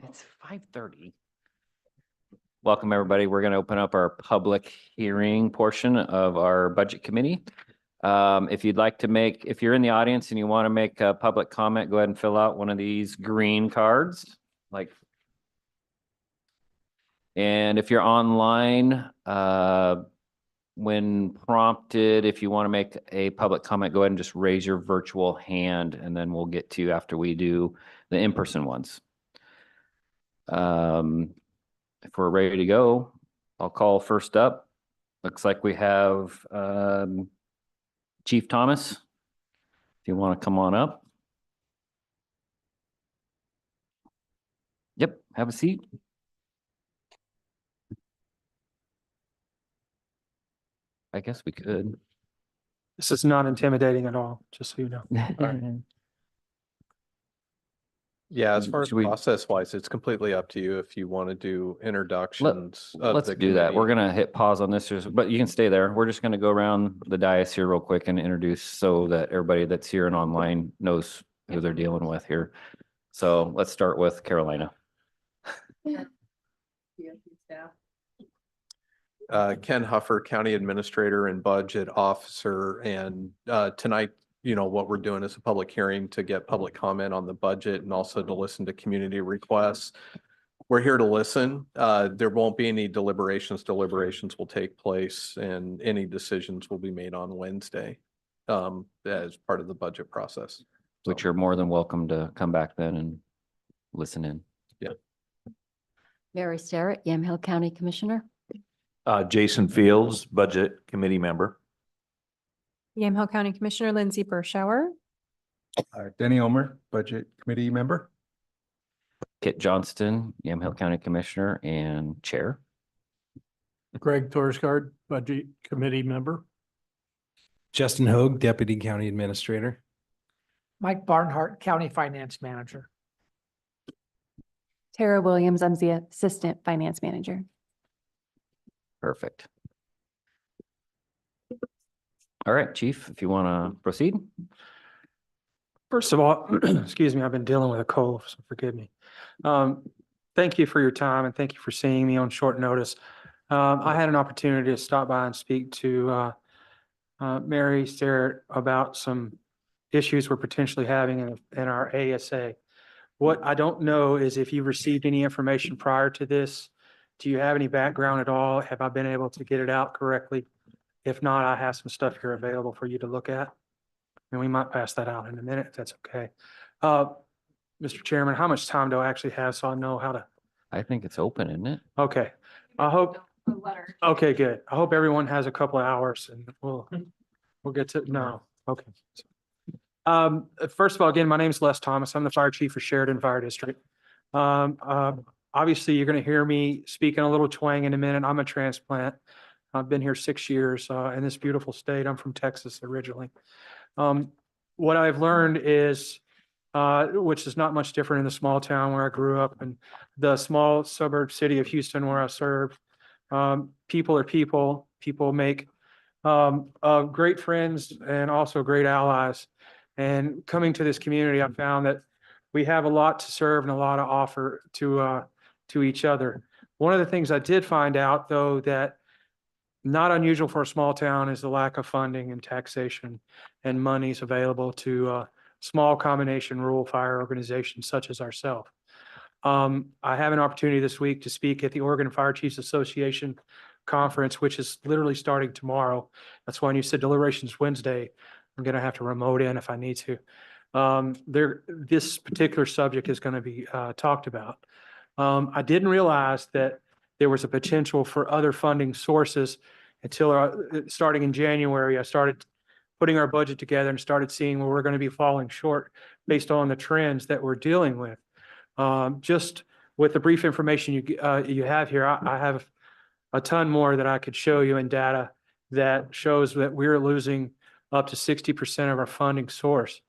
It's 5:30. Welcome, everybody. We're going to open up our public hearing portion of our budget committee. If you'd like to if you're in the audience and you want to make a public comment, go ahead and fill out one of these green cards. And if you're online, when prompted, if you want to make a public comment, go ahead and just raise your virtual hand, and then we'll get to you after we do the in-person ones. If we're ready to go, I'll call first up. Looks like we have Chief Thomas. If you want to come on up. Yep, have a seat. I guess we could. This is not intimidating at all, just so you know. Yeah, as far as Should we- process wise, it's completely up to you if you want to do introductions. of Let's the do that. We're committee. gonna hit pause on this, but you can stay there. We're just gonna go around the dais here real quick and introduce so that everybody that's here and online knows who they're dealing with here. So let's start with Carolina. Ken Huffer, County Administrator and Budget Officer. And tonight, what we're doing is a public hearing to get public comment on the budget and also to listen to community requests. We're here to listen. There won't be any deliberations. Deliberations will take place and any decisions will be made on Wednesday as part of the budget process. Which you're more than welcome to come back then and listen in. Mary Starrett, Yamhill County Commissioner. Jason Fields, Budget Committee Member. Yamhill County Commissioner Lindsay Burschauer. Denny Omer, Budget Committee Member. Kit Johnston, Yamhill County Commissioner and Chair. Greg Torsgaard, Budget Committee Member. Justin Hoag, Deputy County Administrator. Mike Barnhart, County Finance Manager. Tara Williams, I'm the Assistant Finance Manager. Perfect. All right, Chief, if you want to proceed. First of all, excuse me, I've been dealing with a cold, so forgive me. Thank you for your time and thank you for seeing me on short notice. I had an opportunity to stop by and speak to Mary Starrett about some issues we're potentially having in our ASA. What I don't know is if you received any information prior to this. Do you have any background at all? Have I been able to get it out correctly? If not, I have some stuff here available for you to look at. And we might pass that out in a minute, if that's okay. Mr. Chairman, how much time do I actually have so I know how to? I think it's open, isn't it? Okay, I hope, okay, good. I hope everyone has a couple of hours and we'll get to, no, okay. First of all, again, my name is Les Thomas. I'm the Fire Chief for Sheridan Fire District. Obviously, you're going to hear me speaking a little twang in a minute. I'm a transplant. I've been here 6 years in this beautiful state. I'm from Texas originally. What I've learned is, which is not much different in the small town where I grew up and the small suburb city of Houston where I serve. People are people. People make great friends and also great allies. And coming to this community, I found that we have a lot to serve and a lot to offer to each other. One of the things I did find out, though, that not unusual for a small town is the lack of funding and taxation and monies available to small combination rural fire organizations such as ourselves. I have an opportunity this week to speak at the Oregon Fire Chiefs Association conference, which is literally starting tomorrow. That's why when you said deliberations Wednesday, I'm going to have to remote in if I need to. This particular subject is going to be talked about. I didn't realize that there was a potential for other funding sources until starting in January, I started putting our budget together and started seeing where we're going to be falling short based on the trends that we're dealing with. Just with the brief information you have here, I have a ton more that I could show you in data that shows that we're losing up to 60% of our funding source.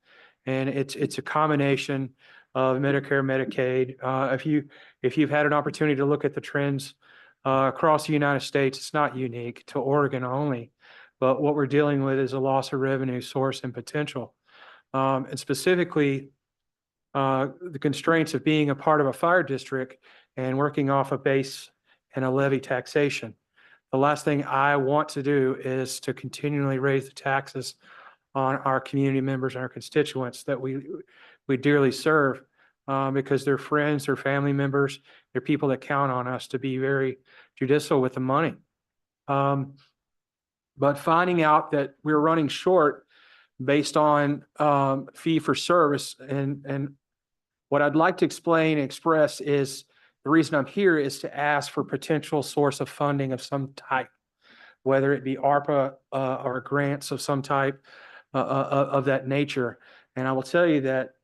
And it's a combination of Medicare, Medicaid. If you've had an opportunity to look at the trends across the United States, it's not unique to Oregon only, but what we're dealing with is a loss of revenue source and potential. And specifically, the constraints of being a part of a fire district and working off a base and a levy taxation. The last thing I want to do is to continually raise the taxes on our community members and our constituents that we dearly serve, because they're friends, they're family members, they're people that count on us to be very judicial with the money. But finding out that we're running short based on fee for service, and what I'd like to explain and express is the reason I'm here is to ask for potential source of funding of some type, whether it be ARPA or grants of some type of that nature. And I will tell you that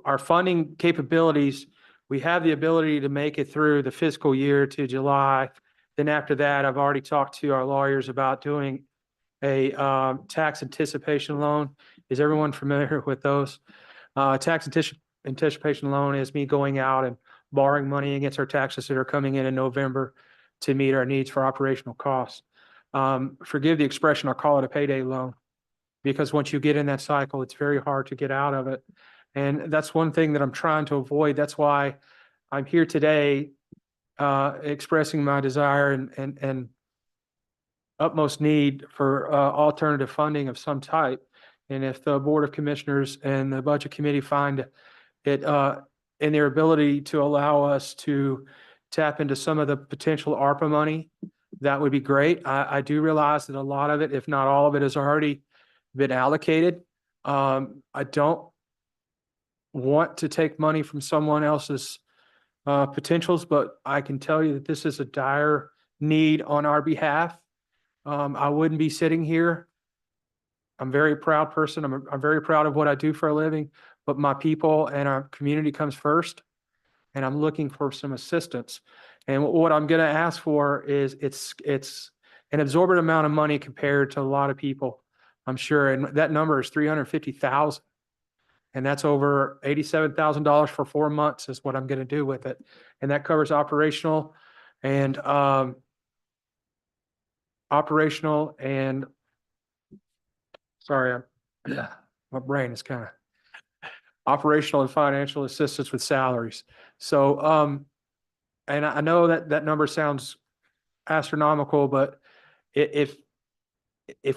our funding capabilities, we have the ability to make it through the fiscal year to July. Then after that, I've already talked to our lawyers about doing a tax anticipation loan. Is everyone familiar with those? Tax anticipation loan is me going out and borrowing money against our taxes that are coming in November to meet our needs for operational costs. Forgive the expression, I'll call it a payday loan, because once you get in that cycle, it's very hard to get out of it. And that's one thing that I'm trying to avoid. That's why I'm here today, expressing my desire and utmost need for alternative funding of some type. And if the Board of Commissioners and the Budget Committee find it in their ability to allow us to tap into some of the potential ARPA money, that would be great. I do realize that a lot of it, if not all of it, has already been allocated. I don't want to take money from someone else's potentials, but I can tell you that this is a dire need on our behalf. I wouldn't be sitting here. I'm a very proud person. I'm very proud of what I do for a living, but my people and our community comes first. And I'm looking for some assistance. And what I'm going to ask for is it's an absorbent amount of money compared to a lot of people, I'm sure. And that number is $350,000. And that's over $87,000 for 4 months is what I'm going to do with it. And that covers operational and sorry, my brain is kind of operational and financial assistance with salaries. So, and I know that number sounds astronomical, but if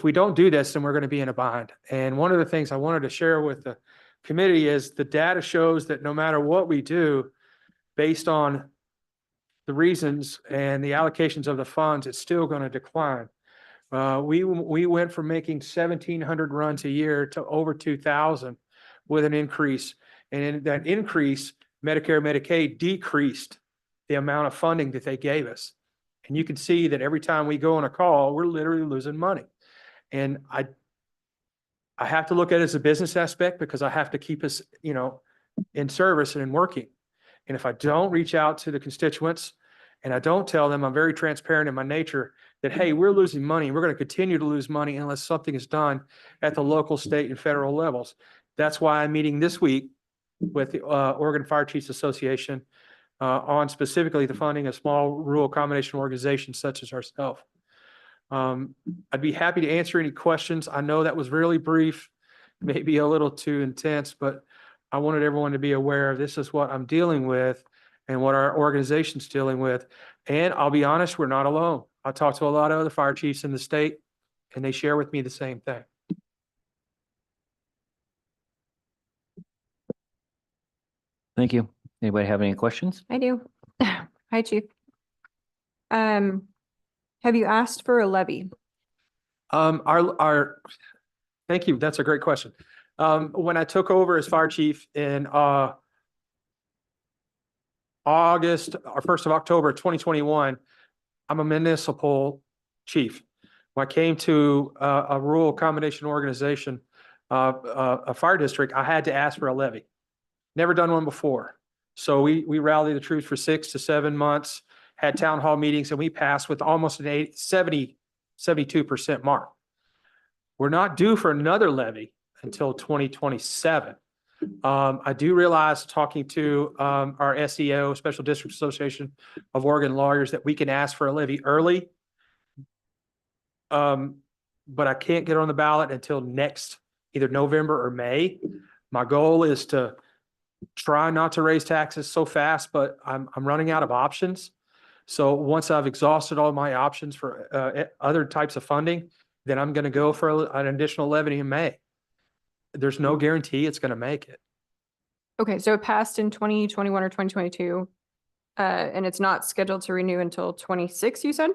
we don't do this, then we're going to be in a bind. And one of the things I wanted to share with the committee is the data shows that no matter what we do, based on the reasons and the allocations of the funds, it's still going to decline. We went from making 1,700 runs a year to over 2,000 with an increase. And in that increase, Medicare, Medicaid decreased the amount of funding that they gave us. And you can see that every time we go on a call, we're literally losing money. And I have to look at it as a business aspect because I have to keep us, in service and in working. And if I don't reach out to the constituents and I don't tell them, I'm very transparent in my nature that, hey, we're losing money. We're going to continue to lose money unless something is done at the local, state, and federal levels. That's why I'm meeting this week with the Oregon Fire Chiefs Association on specifically the funding of small rural combination organizations such as ourselves. I'd be happy to answer any questions. I know that was really brief, maybe a little too intense, but I wanted everyone to be aware of this is what I'm dealing with and what our organization's dealing with. And I'll be honest, we're not alone. I talk to a lot of other fire chiefs in the state, and they share with me the same thing. Thank you. Anybody have any questions? I do. Hi, Chief. Have you asked for a levy? Thank you. That's a great question. When I took over as fire chief in August or 1st of October, 2021, I'm a municipal chief. When I came to a rural combination organization, a fire district, I had to ask for a levy. Never done one before. So we rallied the troops for 6 to 7 months, had town hall meetings, and we passed with almost an 72% mark. We're not due for another levy until 2027. I do realize, talking to our SEO, Special District Association of Oregon Lawyers, that we can ask for a levy early. But I can't get on the ballot until next, either November or May. My goal is to try not to raise taxes so fast, but I'm running out of options. So once I've exhausted all my options for other types of funding, then I'm going to go for an additional levy in May. There's no guarantee it's going to make it. Okay, so it passed in 2021 or 2022. And it's not scheduled to renew until 26, you said?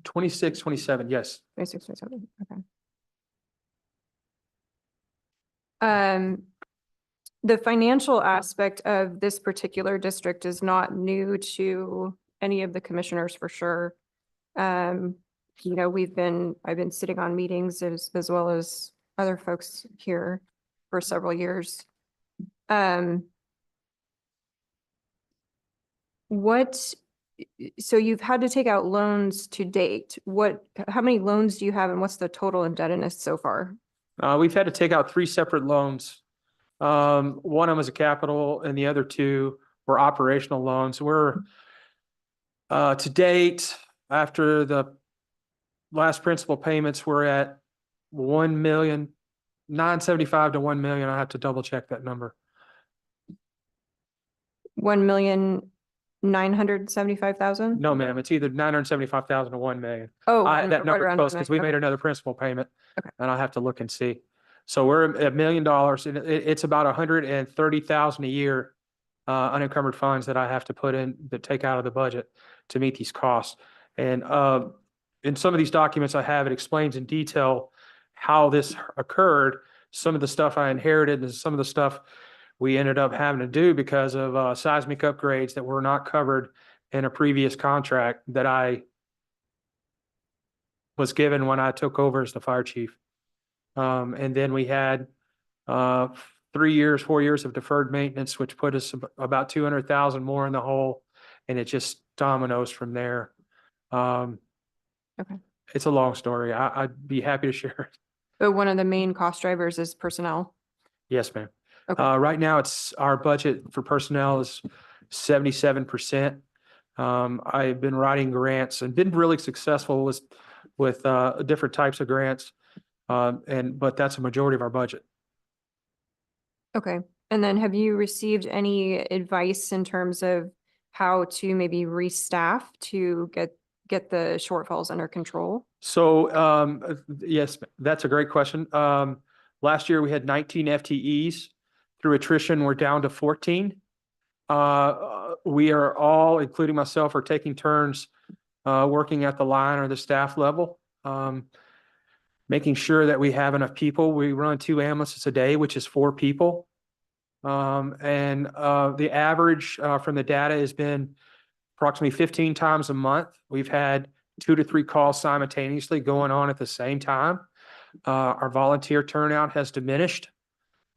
26, 27, yes. 26, 27, okay. The financial aspect of this particular district is not new to any of the commissioners for sure. You know, I've been sitting on meetings as well as other folks here for several years. So you've had to take out loans to date. How many loans do you have and what's the total indebtedness so far? We've had to take out 3 separate loans. One of them is a capital and the other 2 were operational loans. We're to date, after the last principal payments, we're at 1,975,000 to 1 million. I have to double check that number. 1,975,000? No, ma'am, it's either 975,000 to 1 million. Oh, That right number around close 1 because we million. made another principal payment. Okay. And I'll have to look and see. So we're at $1 million and it's about 130,000 a year unencumbered funds that I have to put in that take out of the budget to meet these costs. And in some of these documents I have, it explains in detail how this occurred. Some of the stuff I inherited and some of the stuff we ended up having to do because of seismic upgrades that were not covered in a previous contract that I was given when I took over as the fire chief. And then we had 4 years of deferred maintenance, which put us about 200,000 more in the hole. And it just dominoes from there. Okay. It's a long story. I'd be happy to share it. But one of the main cost drivers is personnel. Yes, ma'am. Okay. Right now, it's our budget for personnel is 77%. I've been writing grants and been really successful with different types of grants. But that's a majority of our budget. Okay. And then have you received any advice in terms of how to maybe restaff to get the shortfalls under control? So, yes, that's a great question. Last year we had 19 FTEs. Through attrition, we're down to 14. We are all, including myself, are taking turns working at the line or the staff level, making sure that we have enough people. We run 2 ambulances a day, which is 4 people. And the average from the data has been approximately 15 times a month. We've had 2 to 3 calls simultaneously going on at the same time. Our volunteer turnout has diminished.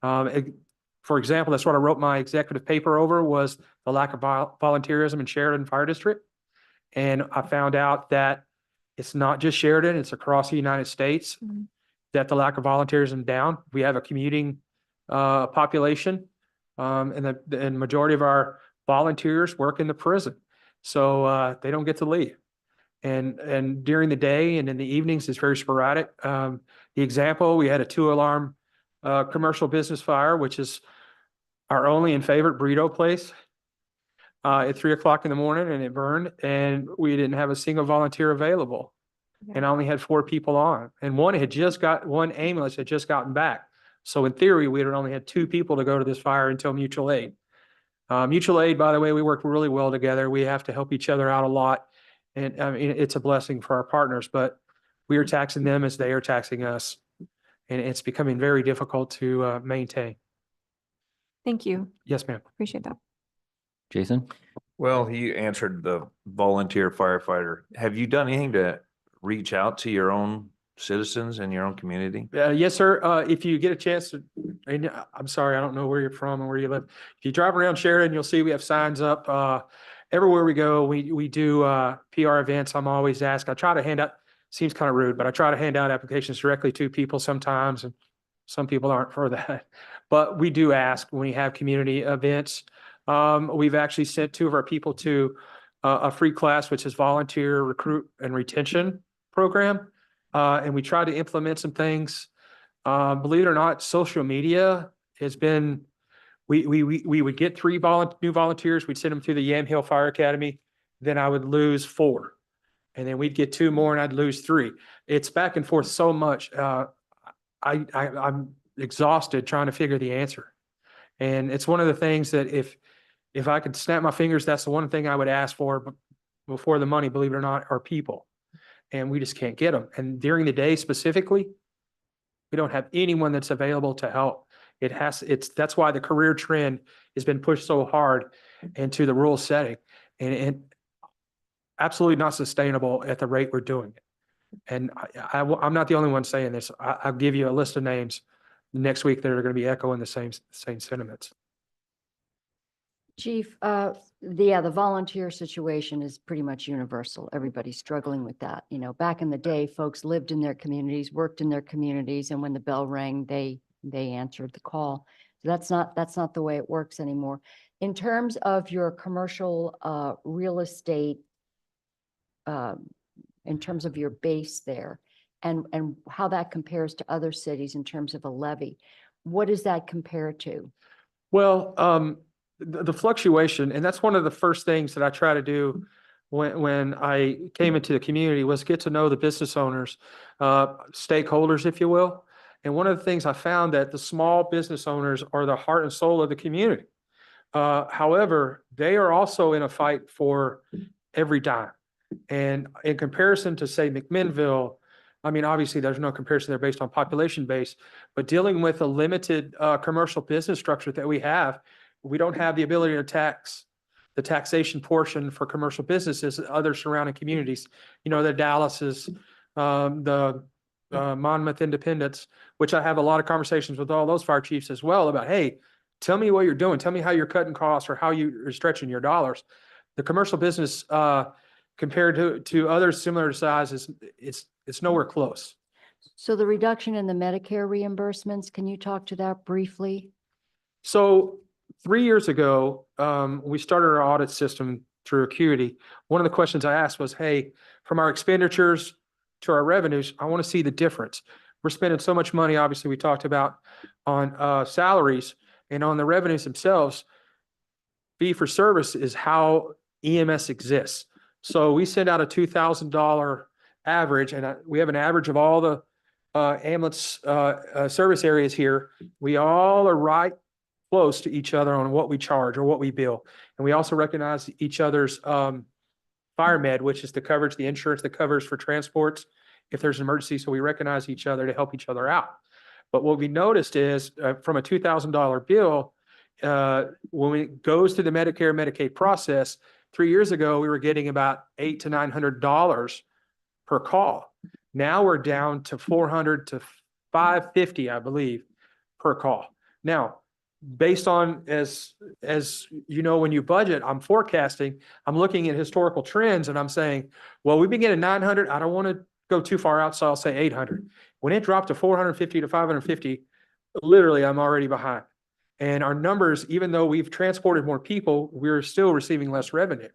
For example, that's what I wrote my executive paper over was the lack of volunteerism in Sheridan Fire District. And I found out that it's not just Sheridan, it's across the United States that the lack of volunteerism down. We have a commuting population and the majority of our volunteers work in the prison. So they don't get to leave. And during the day and in the evenings, it's very sporadic. The example, we had a 2-alarm commercial business fire, which is our only and favorite burrito place at 3 o'clock in the morning, and it burned and we didn't have a single volunteer available. And I only had 4 people on, and one ambulance had just gotten back. So in theory, we had only had 2 people to go to this fire until mutual aid. Mutual aid, by the way, we work really well together. We have to help each other out a lot. And I mean, it's a blessing for our partners, but we are taxing them as they are taxing us. And it's becoming very difficult to maintain. Thank you. Yes, ma'am. Appreciate that. Jason? Well, he answered the volunteer firefighter. Have you done anything to reach out to your own citizens in your own community? Yes, sir. If you get a chance to, and I'm sorry, I don't know where you're from and where you live. If you drive around Sheridan, you'll see we have signs up. Everywhere we go, we do PR events. I'm always asked. I try to hand out, seems kind of rude, but I try to hand out applications directly to people sometimes, and some people aren't for that. But we do ask when we have community events. We've actually sent 2 of our people to a free class, which is volunteer recruit and retention program. And we try to implement some things. Believe it or not, social media has been We would get three new volunteers. We'd send them through the Yamhill Fire Academy. Then I would lose 4. And then we'd get 2 more and I'd lose 3. It's back and forth so much. I'm exhausted trying to figure the answer. And it's one of the things that if I could snap my fingers, that's the one thing I would ask for before the money, believe it or not, are people. And we just can't get them. And during the day specifically, we don't have anyone that's available to help. That's why the career trend has been pushed so hard into the rural setting. And absolutely not sustainable at the rate we're doing it. And I'm not the only one saying this. I'll give you a list of names next week that are going to be echoing the same sentiments. Chief, the volunteer situation is pretty much universal. Everybody's struggling with that. You know, back in the day, folks lived in their communities, worked in their communities, and when the bell rang, they answered the call. So that's not the way it works anymore. In terms of your commercial real estate, in terms of your base there, and how that compares to other cities in terms of a levy, what does that compare to? Well, the fluctuation, and that's one of the first things that I try to do when I came into the community, was get to know the business owners, stakeholders, if you will. And one of the things I found that the small business owners are the heart and soul of the community. However, they are also in a fight for every dime. And in comparison to, say, McMinnville, I mean, obviously there's no comparison there based on population base, but dealing with a limited commercial business structure that we have, we don't have the ability to tax the taxation portion for commercial businesses, other surrounding communities, you know, the Dallases, the Monmouth Independents, which I have a lot of conversations with all those fire chiefs as well about, hey, tell me what you're doing. Tell me how you're cutting costs or how you're stretching your dollars. The commercial business, compared to others similar sizes, it's nowhere close. So the reduction in the Medicare reimbursements, can you talk to that briefly? So 3 years ago, we started our audit system through Acuity. One of the questions I asked was, hey, from our expenditures to our revenues, I want to see the difference. We're spending so much money, obviously, we talked about on salaries, and on the revenues themselves. Fee for service is how EMS exists. So we send out a $2,000 average, and we have an average of all the ambulance service areas here. We all are right close to each other on what we charge or what we bill. And we also recognize each other's fire med, which is the coverage, the insurance that covers for transports if there's an emergency. So we recognize each other to help each other out. But what we noticed is from a $2,000 bill, when it goes to the Medicare, Medicaid process, 3 years ago, we were getting about $800 to $900 per call. Now we're down to $400 to $550, I believe, per call. Now, based on, as you know, when you budget, I'm forecasting, I'm looking at historical trends and I'm saying, well, we've been getting 900. I don't want to go too far out, so I'll say 800. When it dropped to 450 to 550, literally I'm already behind. And our numbers, even though we've transported more people, we're still receiving less revenue.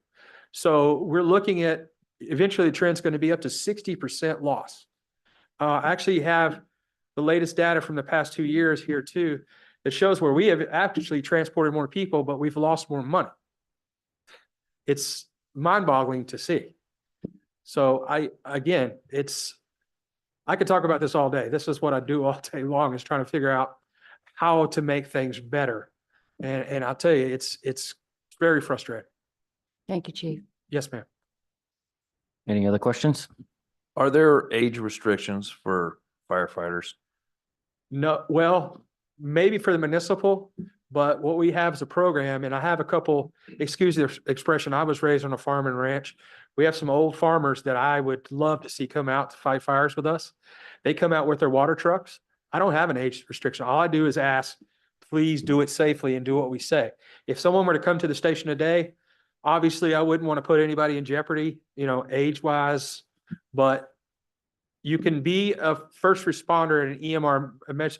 So we're looking at, eventually the trend's going to be up to 60% loss. I actually have the latest data from the past 2 years here too, that shows where we have actually transported more people, but we've lost more money. It's mind-boggling to see. So I could talk about this all day. This is what I do all day long, is trying to figure out how to make things better. And I'll tell you, it's very frustrating. Thank you, Chief. Yes, ma'am. Any other questions? Are there age restrictions for firefighters? No, well, maybe for the municipal, but what we have is a program, and I have a couple, excuse the expression, I was raised on a farm and ranch. We have some old farmers that I would love to see come out to fight fires with us. They come out with their water trucks. I don't have an age restriction. All I do is ask, please do it safely and do what we say. If someone were to come to the station today, obviously I wouldn't want to put anybody in jeopardy, you know, age-wise, but you can be a first responder and an EMR,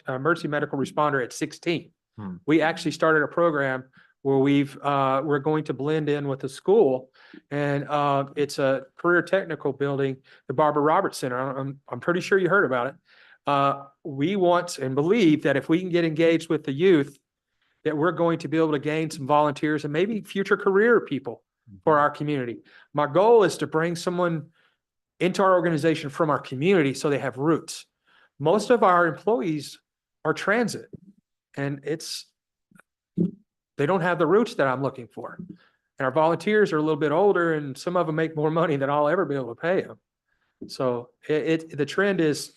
emergency medical responder at 16. We actually started a program where we're going to blend in with the school, and it's a career technical building, the Barbara Roberts Center. I'm pretty sure you heard about it. We want and believe that if we can get engaged with the youth, that we're going to be able to gain some volunteers and maybe future career people for our community. My goal is to bring someone into our organization from our community so they have roots. Most of our employees are transit and they don't have the roots that I'm looking for. And our volunteers are a little bit older and some of them make more money than I'll ever be able to pay them. So the trend is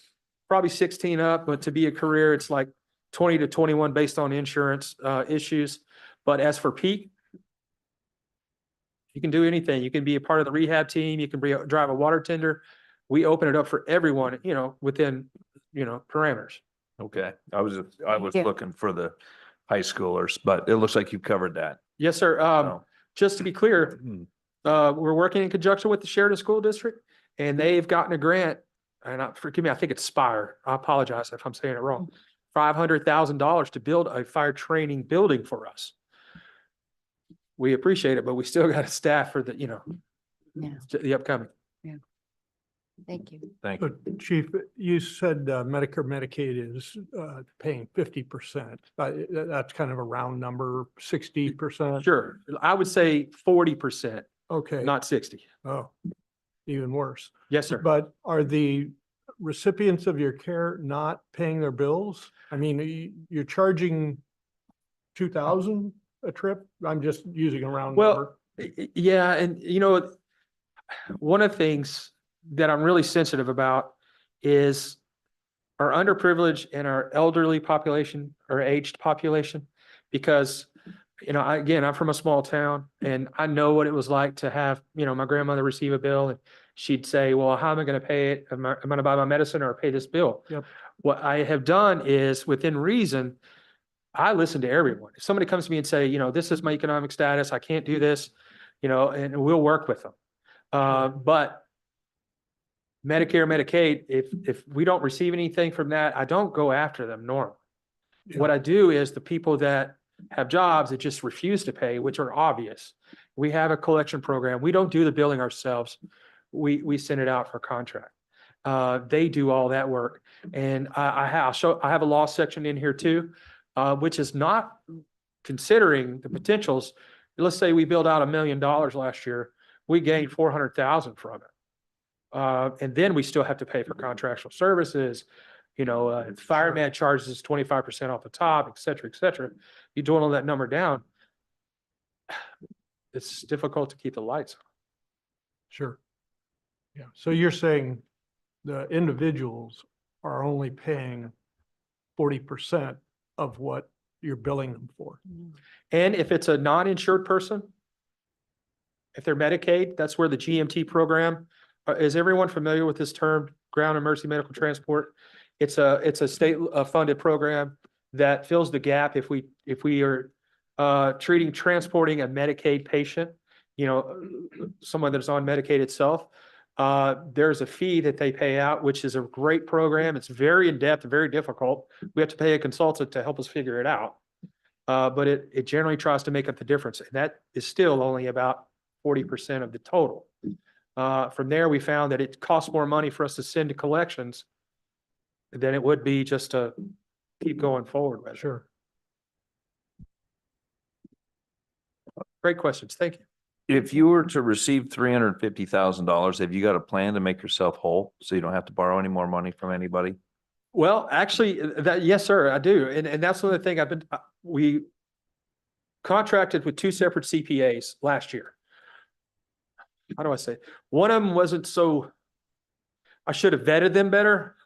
probably 16 up, but to be a career, it's like 20 to 21 based on insurance issues. But as for peak, you can do anything. You can be a part of the rehab team. You can drive a water tender. We open it up for everyone, within, parameters. Okay, I was you. looking for the high schoolers, but it looks like you've covered that. Yes, sir. So, Just to be clear, we're working in conjunction with the Sheridan School District and they've gotten a grant. And forgive me, I think it's Spire. I apologize if I'm saying it wrong. $500,000 to build a fire training building for us. We appreciate it, but we still got a staff for the, Yeah. the upcoming. Thank you. Thank you. But Chief, you said Medicare, Medicaid is paying 50%. That's kind of a round number, 60%. Sure. I would say 40%, Okay. not 60. Oh, even worse. Yes, sir. But are the recipients of your care not paying their bills? I mean, you're charging 2,000 a trip? I'm just using a round Well, number. Yeah, and one of the things that I'm really sensitive about is our underprivileged and our elderly population or aged population. Because, I'm from a small town and I know what it was like to have, my grandmother receive a bill and she'd say, well, how am I going to pay it? Am I going to buy my medicine or pay this bill? Yep. What I have done is within reason, I listen to everyone. If somebody comes to me and say, this is my economic status, I can't do this, and we'll work with them. But Medicare, Medicaid, if we don't receive anything from that, I don't go after them normally. What I do is the people that have jobs that just refuse to pay, which are obvious. We have a collection program. We don't do the billing ourselves. We send it out for contract. They do all that work. And I have a law section in here too, which is not considering the potentials. Let's say we billed out $1 million last year. We gained 400,000 from it. And then we still have to pay for contractual services. Fireman charges us 25% off the top, et cetera, et cetera. You dwindle that number down, it's difficult to keep the lights on. Sure. Yeah. So you're saying the individuals are only paying 40% of what you're billing them for? And if it's a non-insured person, if they're Medicaid, that's where the GMT program, is everyone familiar with this term, Ground Emergency Medical Transport? It's a state funded program that fills the gap if we are transporting a Medicaid patient, someone that's on Medicaid itself. There's a fee that they pay out, which is a great program. It's very in-depth, very difficult. We have to pay a consultant to help us figure it out. But it generally tries to make up the difference. And that is still only about 40% of the total. From there, we found that it costs more money for us to send to collections than it would be just to keep going forward with it. Sure. Great questions. Thank you. If you were to receive $350,000, have you got a plan to make yourself whole so you don't have to borrow any more money from anybody? Well, actually, yes, sir, I do. And that's another thing we contracted with 2 separate CPAs last year. How do I say? One of them wasn't I should have vetted them better.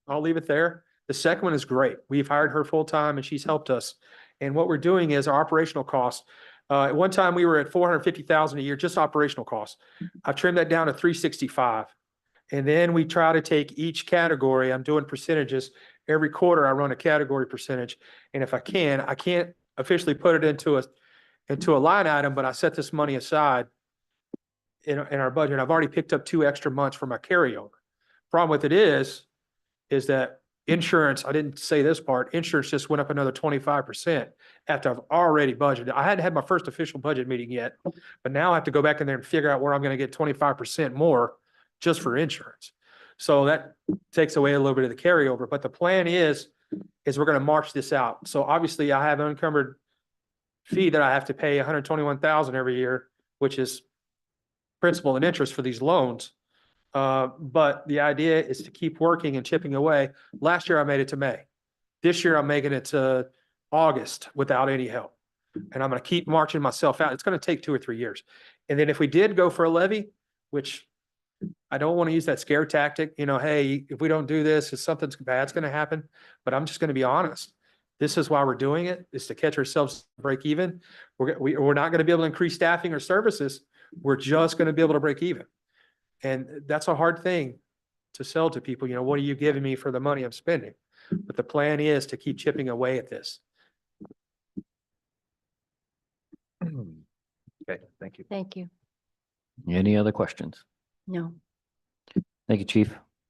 I'll leave it there. The second one is great. We've hired her full time and she's helped us. And what we're doing is our operational costs. At one time we were at 450,000 a year, just operational costs. I've trimmed that down to 365. And then we try to take each category. I'm doing percentages. Every quarter I run a category percentage. And if I can't officially put it into a line item, but I set this money aside in our budget. I've already picked up 2 extra months for my carryover. Problem with it is that insurance, I didn't say this part, insurance just went up another 25% after I've already budgeted. I hadn't had my first official budget meeting yet, but now I have to go back in there and figure out where I'm going to get 25% more just for insurance. So that takes away a little bit of the carryover, but the plan is is we're going to march this out. So obviously I have an unencumbered fee that I have to pay 121,000 every year, which is principal and interest for these loans. But the idea is to keep working and chipping away. Last year I made it to May. This year I'm making it to August without any help. And I'm going to keep marching myself out. It's going to take 2 or 3 years. And then if we did go for a levy, which I don't want to use that scare tactic, hey, if we don't do this, if something's bad's going to happen, but I'm just going to be honest. This is why we're doing it, is to catch ourselves break even. We're not going to be able to increase staffing or services. We're just going to be able to break even. And that's a hard thing to sell to people. What are you giving me for the money I'm spending? But the plan is to keep chipping away at this. Okay, thank you. Thank you. Any other questions? No. Thank you, Chief.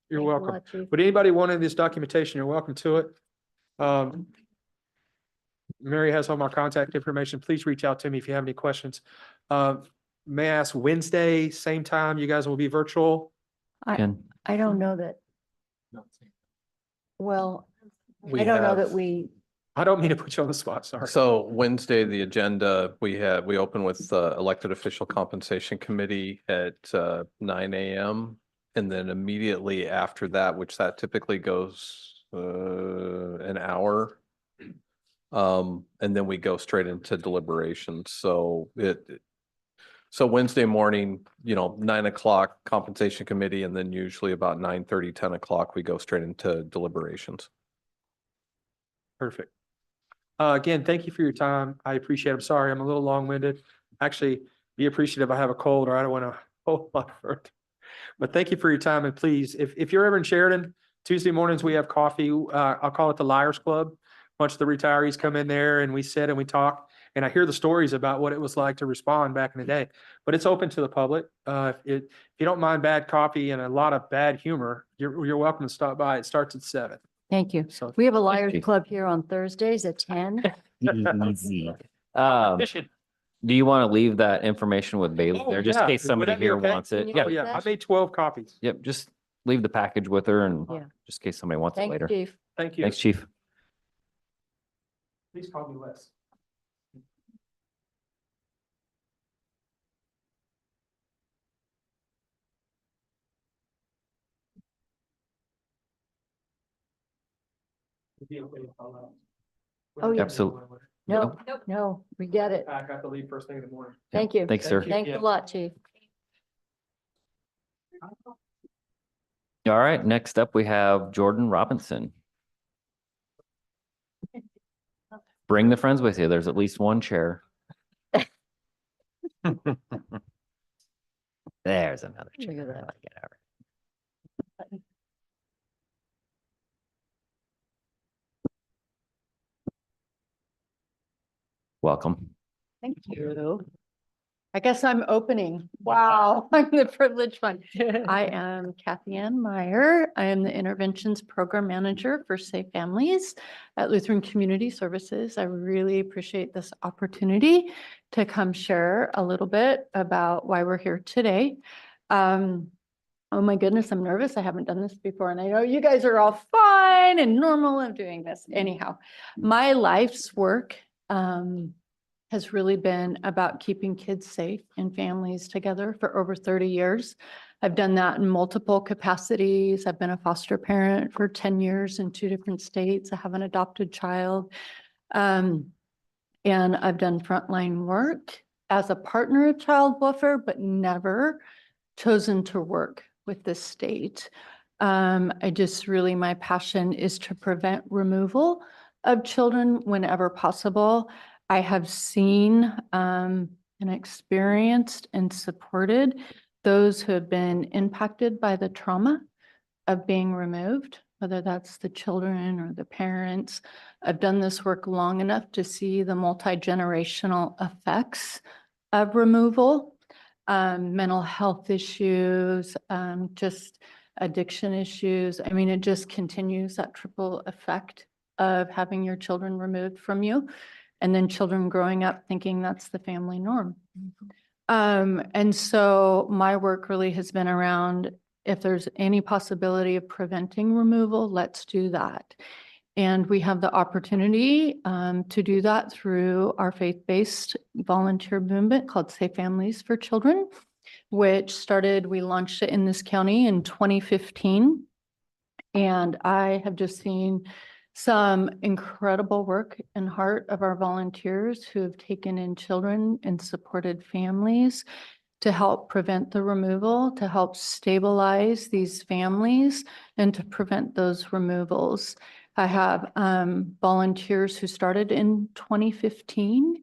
You're Thanks a welcome. lot, Chief. Would anybody wanted this documentation, you're welcome to it. Mary has all my contact information. Please reach out to me if you have any questions. May I ask, Wednesday, same time, you guys will be virtual? Ken? I don't know that, well, We I don't know have- that we, I don't mean to put you on the spot, sorry. So Wednesday, the agenda, we open with elected official compensation committee at 9 a.m. And then immediately after that, which that typically goes an hour. And then we go straight into deliberations. So Wednesday morning, 9 o'clock compensation committee, and then usually about 9:30, 10 o'clock, we go straight into deliberations. Perfect. Again, thank you for your time. I appreciate it. I'm sorry, I'm a little long-winded. Actually, be appreciative I have a cold or I don't want to hold my further. But thank you for your time, and please, if you're ever in Sheridan, Tuesday mornings, we have coffee. I'll call it the Liars Club. A bunch of the retirees come in there and we sit and we talk, and I hear the stories about what it was like to respond back in the day. But it's open to the public. If you don't mind bad coffee and a lot of bad humor, you're welcome to stop by. It starts at 7. thank you. So We have a Liars Chief. Club here on Thursdays at 10. Easy. Do you want to leave that information with Bailey Oh, there, just in yeah. case Would somebody that be here okay? wants it? Can you Yeah, do yeah, I that? made 12 copies. yep, just leave the package with her and Yeah. just in case somebody wants it Thanks, later. Chief. Thank you. Thanks, Chief. Please call me Les. Oh, yeah. Absolutely. No, no, we get it. I have to leave first thing in the morning. Thank you. Thanks, sir. Thank you. Thanks Yeah. a lot, Chief. All right, next up, we have Jordan Robinson. Bring the friends with you. There's at least one chair. There's another chair. Look at that. I like it. All right. Welcome. Thank you. I guess I'm opening. Wow, I'm the privileged one. I am Kathy Ann Meyer. I am the Interventions Program Manager for Safe Families at Lutheran Community Services. I really appreciate this opportunity to come share a little bit about why we're here today. Oh my goodness, I'm nervous. I haven't done this before, and I know you guys are all fine and normal of doing this. Anyhow, my life's work has really been about keeping kids safe and families together for over 30 years. I've done that in multiple capacities. I've been a foster parent for 10 years in 2 different states. I have an adopted child. And I've done frontline work as a partner of child welfare, but never chosen to work with the state. I just really, my passion is to prevent removal of children whenever possible. I have seen and experienced and supported those who have been impacted by the trauma of being removed, whether that's the children or the parents. I've done this work long enough to see the multi-generational effects of removal, mental health issues, just addiction issues. I mean, it just continues that triple effect of having your children removed from you. And then children growing up thinking that's the family norm. And so my work really has been around, if there's any possibility of preventing removal, let's do that. And we have the opportunity to do that through our faith-based volunteer movement called Safe Families for Children, which we launched it in this county in 2015. And I have just seen some incredible work and heart of our volunteers who have taken in children and supported families to help prevent the removal, to help stabilize these families, and to prevent those removals. I have volunteers who started in 2015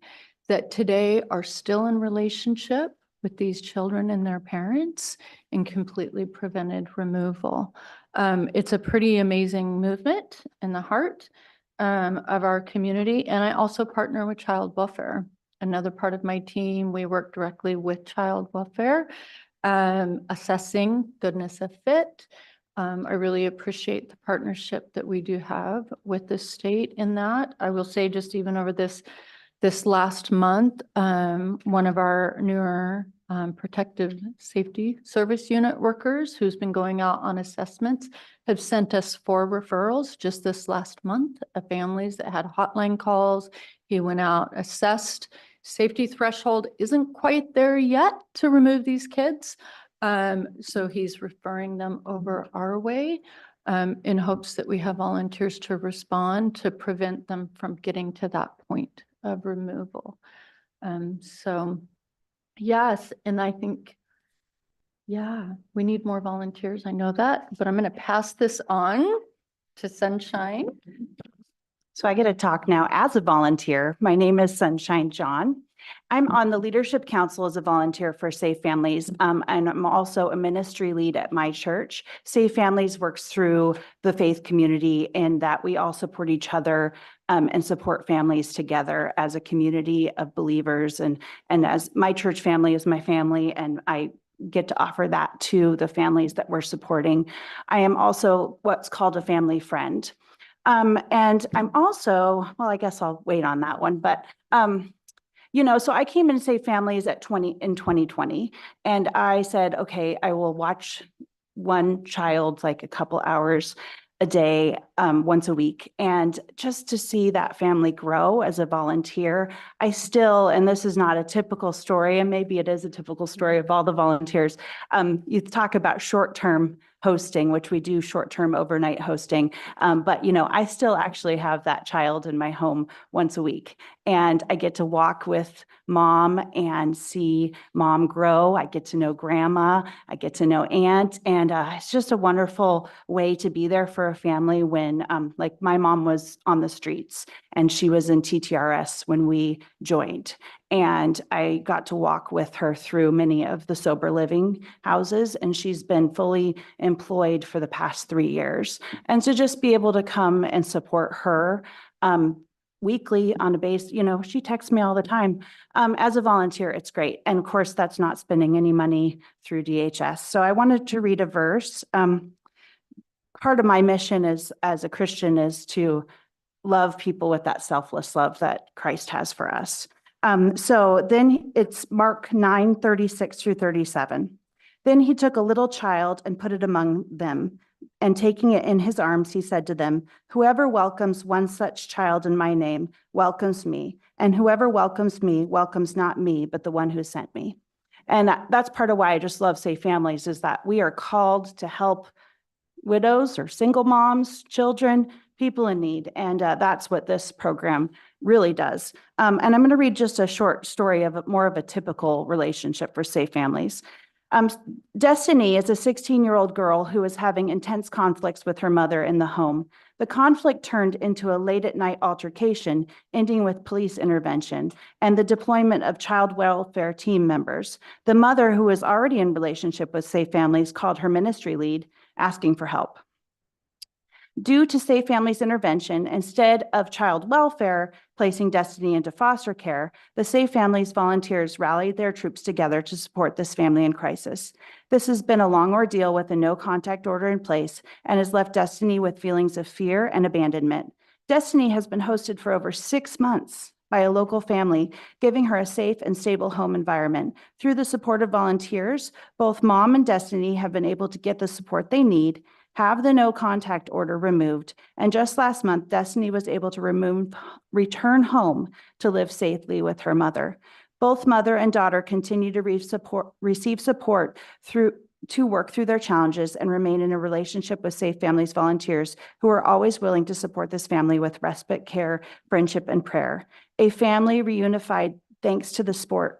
that today are still in relationship with these children and their parents and completely prevented removal. It's a pretty amazing movement in the heart of our community. And I also partner with child welfare. Another part of my team, we work directly with child welfare, assessing goodness of fit. I really appreciate the partnership that we do have with the state in that. I will say just even over this last month, one of our newer protective safety service unit workers who's been going out on assessments have sent us 4 referrals just this last month of families that had hotline calls. He went out, assessed. Safety threshold isn't quite there yet to remove these kids. So he's referring them over our way in hopes that we have volunteers to respond to prevent them from getting to that point of removal. So yes, and I think, yeah, we need more volunteers. I know that, but I'm going to pass this on to Sunshine. So I get to talk now as a volunteer. My name is Sunshine John. I'm on the Leadership Council as a volunteer for Safe Families, and I'm also a ministry lead at my church. Safe Families works through the faith community in that we all support each other and support families together as a community of believers. And as my church family is my family, and I get to offer that to the families that we're supporting. I am also what's called a family friend. And I'm also, well, I guess I'll wait on that one, but so I came in Safe Families in 2020, and I said, okay, I will watch one child like a couple hours a day, once a week. And just to see that family grow as a volunteer, and this is not a typical story, and maybe it is a typical story of all the volunteers. You talk about short-term hosting, which we do short-term overnight hosting. But I still actually have that child in my home once a week, and I get to walk with mom and see mom grow. I get to know grandma, I get to know aunt, and it's just a wonderful way to be there for a family when, like my mom was on the streets and she was in TTRS when we joined. And I got to walk with her through many of the sober living houses, and she's been fully employed for the past 3 years. And to just be able to come and support her weekly on a base, she texts me all the time. As a volunteer, it's great. And of course, that's not spending any money through DHS. So I wanted to read a verse. Part of my mission as a Christian is to love people with that selfless love that Christ has for us. So then it's Mark 9:36-37. Then he took a little child and put it among them, and taking it in his arms, he said to them, "Whoever welcomes one such child in my name welcomes me, and whoever welcomes me welcomes not me, but the one who sent me." And that's part of why I just love Safe Families, is that we are called to help widows or single moms, children, people in need. And that's what this program really does. And I'm going to read just a short story of more of a typical relationship for Safe Families. Destiny is a 16-year-old girl who is having intense conflicts with her mother in the home. The conflict turned into a late-at-night altercation, ending with police intervention and the deployment of child welfare team members. The mother, who was already in relationship with Safe Families, called her ministry lead, asking for help. Due to Safe Families intervention, instead of child welfare placing Destiny into foster care, the Safe Families volunteers rallied their troops together to support this family in crisis. This has been a long ordeal with a no contact order in place and has left Destiny with feelings of fear and abandonment. Destiny has been hosted for over 6 months by a local family, giving her a safe and stable home environment. Through the support of volunteers, both Mom and Destiny have been able to get the support they need. have the no contact order removed, and just last month, Destiny was able to return home to live safely with her mother. Both mother and daughter continue to receive support to work through their challenges and remain in a relationship with Safe Families volunteers who are always willing to support this family with respite, care, friendship, and prayer. A family reunified thanks to the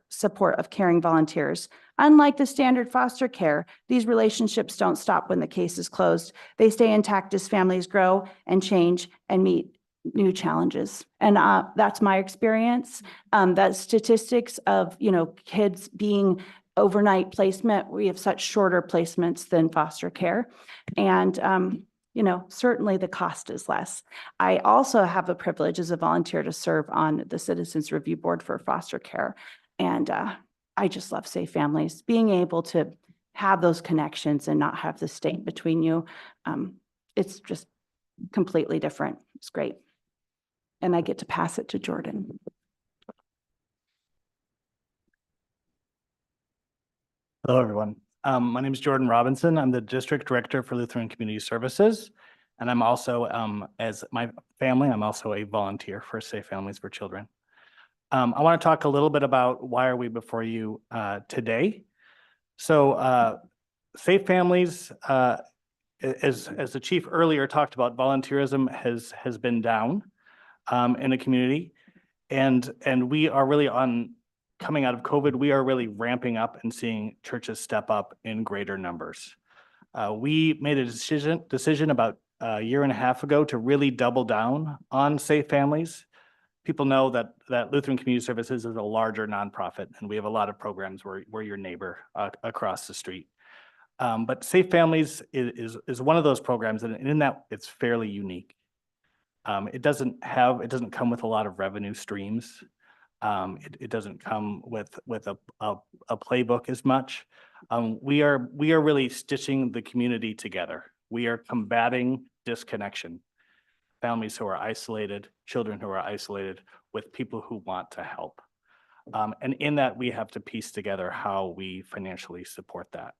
support of caring volunteers. Unlike the standard foster care, these relationships don't stop when the case is closed. They stay intact as families grow and change and meet new challenges. And that's my experience. That statistics of, kids being overnight placement, we have such shorter placements than foster care. And, certainly the cost is less. I also have the privilege as a volunteer to serve on the Citizens Review Board for foster care. And I just love Safe Families. Being able to have those connections and not have the state between you, it's just completely different. It's great. And I get to pass it to Jordan. Hello, everyone. My name is Jordan Robinson. I'm the District Director for Lutheran Community Services. And I'm also, as my family, I'm also a volunteer for Safe Families for Children. I want to talk a little bit about why are we before you today. So Safe Families, as the chief earlier talked about, volunteerism has been down in the community. And we are really coming out of COVID, we are really ramping up and seeing churches step up in greater numbers. We made a decision about a year and a half ago to really double down on Safe Families. People know that Lutheran Community Services is a larger nonprofit, and we have a lot of programs where we're your neighbor across the street. But Safe Families is one of those programs, and in that it's fairly unique. It doesn't come with a lot of revenue streams. It doesn't come with a playbook as much. We are really stitching the community together. We are combating disconnection. Families who are isolated, children who are isolated with people who want to help. And in that, we have to piece together how we financially support that.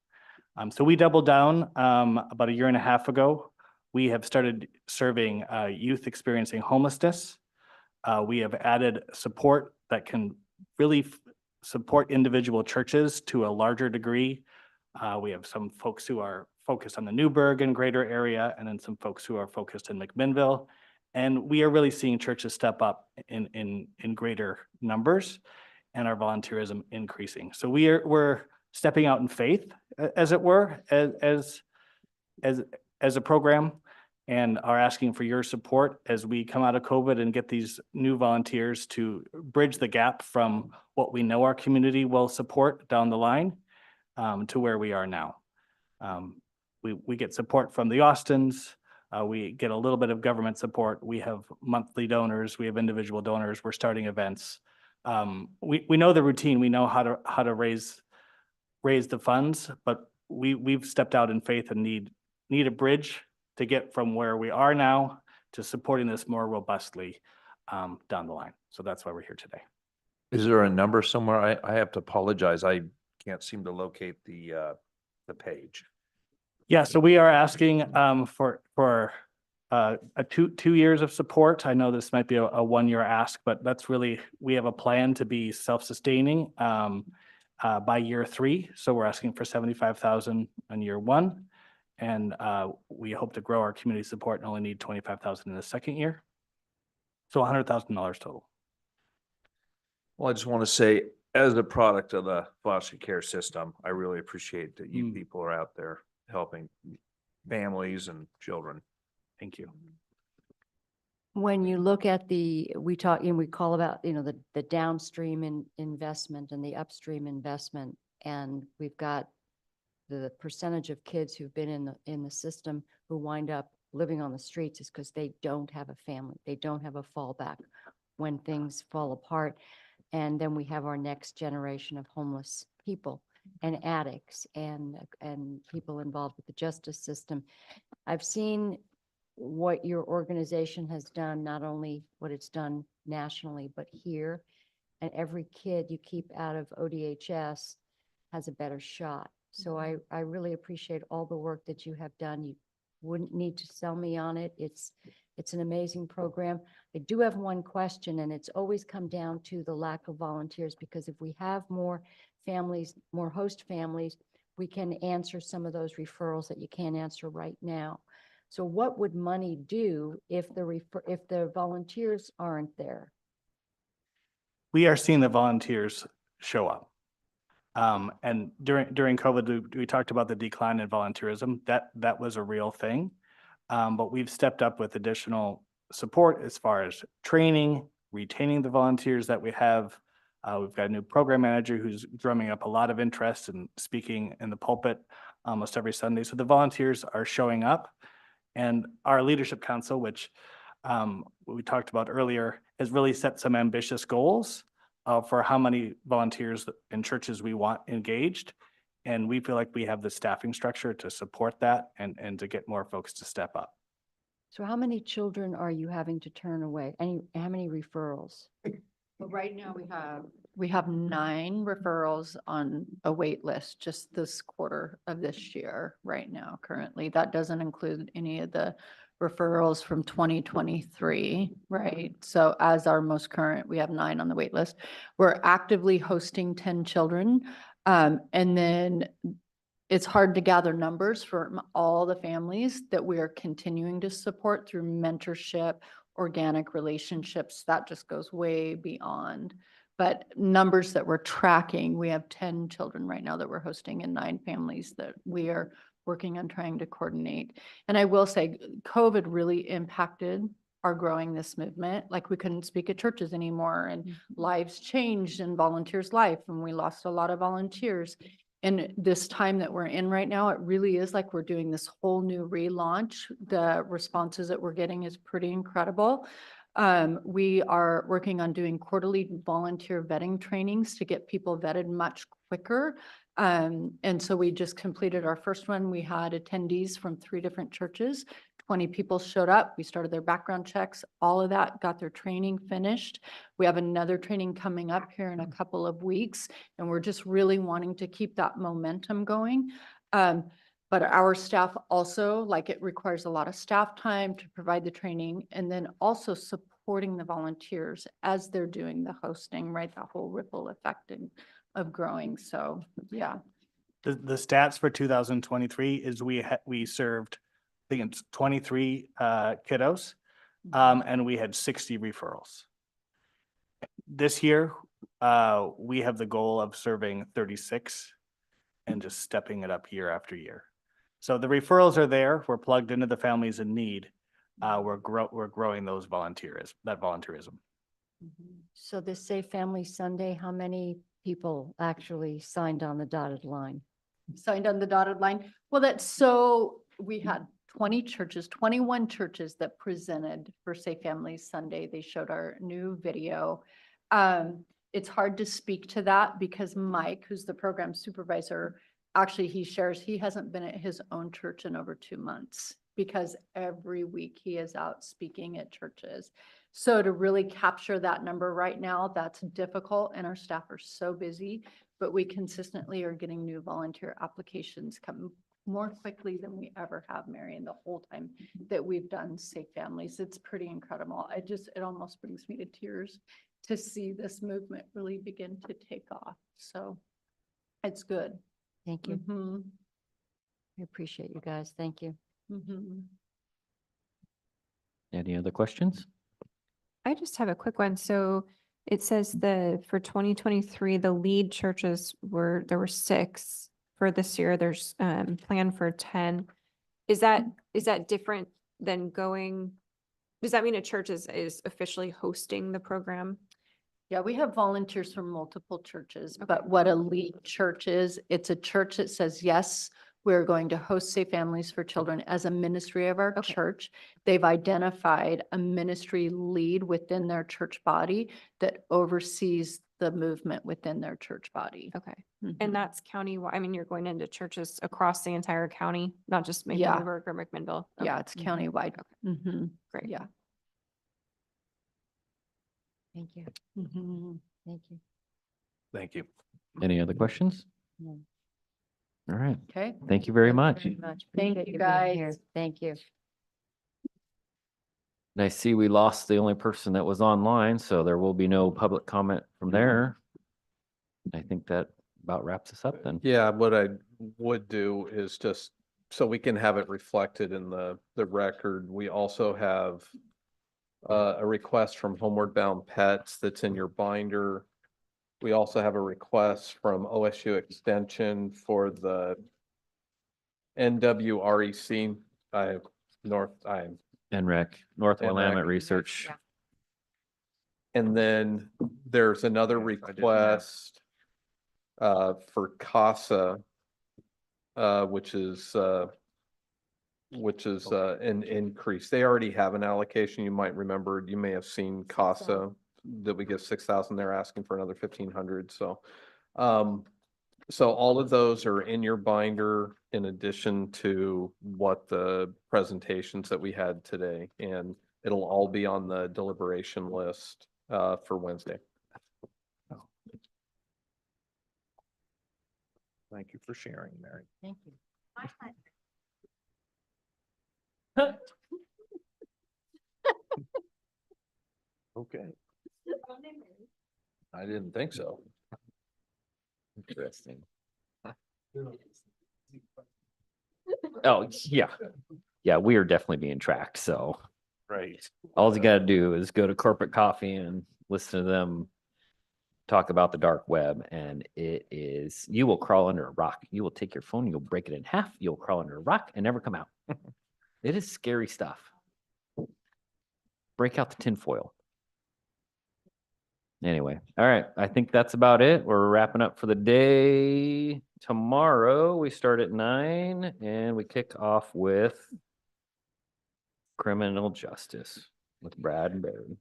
So we doubled down about a year and a half ago. We have started serving youth experiencing homelessness. We have added support that can really support individual churches to a larger degree. We have some folks who are focused on the Newburgh and greater area, and then some folks who are focused in McMinnville. And we are really seeing churches step up in greater numbers and our volunteerism increasing. So we're stepping out in faith, as it were, as a program, and are asking for your support as we come out of COVID and get these new volunteers to bridge the gap from what we know our community will support down the line to where we are now. We get support from the Austins. We get a little bit of government support. We have monthly donors. We have individual donors. We're starting events. We know the routine. We know how to raise the funds, but we've stepped out in faith and need a bridge to get from where we are now to supporting this more robustly down the line. So that's why we're here today. Is there a number somewhere? I have to apologize. I can't seem to locate the page. Yeah, so we are asking for 2 years of support. I know this might be a 1-year ask, but that's really, we have a plan to be self-sustaining by year 3. So we're asking for $75,000 on year 1. And we hope to grow our community support and only need $25,000 in the second year. So $100,000 total. Well, I just want to say, as a product of the foster care system, I really appreciate that you people are out there helping families and children. Thank you. When you look at we call about, the downstream investment and the upstream investment, and we've got the percentage of kids who've been in the system who wind up living on the streets is because they don't have a family. They don't have a fallback when things fall apart. And then we have our next generation of homeless people and addicts and people involved with the justice system. I've seen what your organization has done, not only what it's done nationally, but here. And every kid you keep out of ODHS has a better shot. So I really appreciate all the work that you have done. wouldn't need to sell me on it. It's an amazing program. I do have one question, and it's always come down to the lack of volunteers, because if we have more families, more host families, we can answer some of those referrals that you can't answer right now. So what would money do if the volunteers aren't there? We are seeing the volunteers show up. And during COVID, we talked about the decline in volunteerism. That was a real thing. But we've stepped up with additional support as far as training, retaining the volunteers that we have. We've got a new program manager who's drumming up a lot of interest in speaking in the pulpit almost every Sunday. So the volunteers are showing up. And our leadership council, which we talked about earlier, has really set some ambitious goals for how many volunteers in churches we want engaged. And we feel like we have the staffing structure to support that and to get more folks to step up. So how many children are you having to turn away? How many referrals? Well, right now we have 9 referrals on a wait list just this quarter of this year right now currently. That doesn't include any of the referrals from 2023, right? So as our most current, we have 9 on the wait list. We're actively hosting 10 children. And then it's hard to gather numbers from all the families that we are continuing to support through mentorship, organic relationships. That just goes way beyond. But numbers that we're tracking, we have 10 children right now that we're hosting and 9 families that we are working on trying to coordinate. And I will say, COVID really impacted our growing this movement. Like, we couldn't speak at churches anymore, and lives changed in volunteers' life, and we lost a lot of volunteers. And this time that we're in right now, it really is like we're doing this whole new relaunch. The responses that we're getting is pretty incredible. We are working on doing quarterly volunteer vetting trainings to get people vetted much quicker. And so we just completed our first one. We had attendees from 3 different churches. 20 people showed up. We started their background checks. All of that got their training finished. We have another training coming up here in a couple of weeks, and we're just really wanting to keep that momentum going. But our staff also, like, it requires a lot of staff time to provide the training, and then also supporting the volunteers as they're doing the hosting, right? That whole ripple effect of growing. So, yeah. The stats for 2023 is we served, I think it's 23 kiddos, and we had 60 referrals. This year, we have the goal of serving 36 and just stepping it up year after year. So the referrals are there. We're plugged into the families in need. We're growing that volunteerism. So this Safe Family Sunday, how many people actually signed on the dotted line? Signed on the dotted line. Well, we had 21 churches that presented for Safe Families Sunday. They showed our new video. It's hard to speak to that because Mike, who's the program supervisor, actually, he shares he hasn't been at his own church in over 2 months because every week he is out speaking at churches. So to really capture that number right now, that's difficult, and our staff are so busy, but we consistently are getting new volunteer applications come more quickly than we ever have, Marion, the whole time that we've done Safe Families. It's pretty incredible. It almost brings me to tears to see this movement really begin to take off. So it's good. Thank you. Mhm. I appreciate you guys. Thank you. Mhm. Any other questions? I just have a quick one. So it says for 2023, the lead churches there were 6. For this year, there's planned for 10. Is that different than does that mean a church is officially hosting the program? Yeah, we have volunteers from multiple churches, but what a lead church is, it's a church that says, yes, we're going to host Safe Families for Children as a ministry of our church. They've identified a ministry lead within their church body that oversees the movement within their church body. Okay. Mhm. And that's county-wide. I mean, you're going into churches across the entire county, not just maybe Yeah. Newburgh or McMinnville. Yeah, Okay. it's countywide. Mhm. Great. Yeah. Thank you. Mhm. Thank you. Thank you. Any other questions? No. All right. Okay. Thank you very much. Thank Thank you you, guys. guys. Thank you. And I see we lost the only person that was online, so there will be no public comment from there. I think that about wraps us up then. Yeah, what I would do is just, so we can have it reflected in the record, we also have a request from Homeward Bound Pets that's in your binder. We also have a request from OSU Extension for the NWREC, NREC, North NREC. Willamette Research. and then there's another Okay, I didn't have- request for CASA, which is an increase. They already have an allocation. You might remember, you may have seen CASA that we give 6,000. They're asking for another 1,500. So all of those are in your binder in addition to what the presentations that we had today, and it'll all be on the deliberation list for Wednesday. Thank you for sharing, Mary. Thank you. Okay. I didn't think so. Interesting. Oh, yeah. Yeah, we are definitely being tracked, so Right. all you gotta do is go to Corporate Coffee and listen to them talk about the dark web, and it is, you will crawl under a rock. You will take your phone, you'll break it in half, you'll crawl under a rock and never come out. It is scary stuff. Break out the tinfoil. Anyway, all right, I think that's about it. We're wrapping up for the day. Tomorrow, we start at 9 and we kick off with criminal justice with Brad and Barry.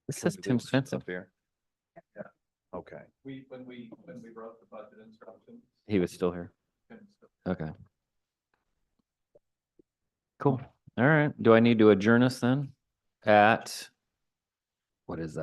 This says Tim Svensson. Up here. Yeah, okay. When we wrote the budget instructions. He was still here. Okay. Cool. All right. Do I need to adjourn us then? At, what is that?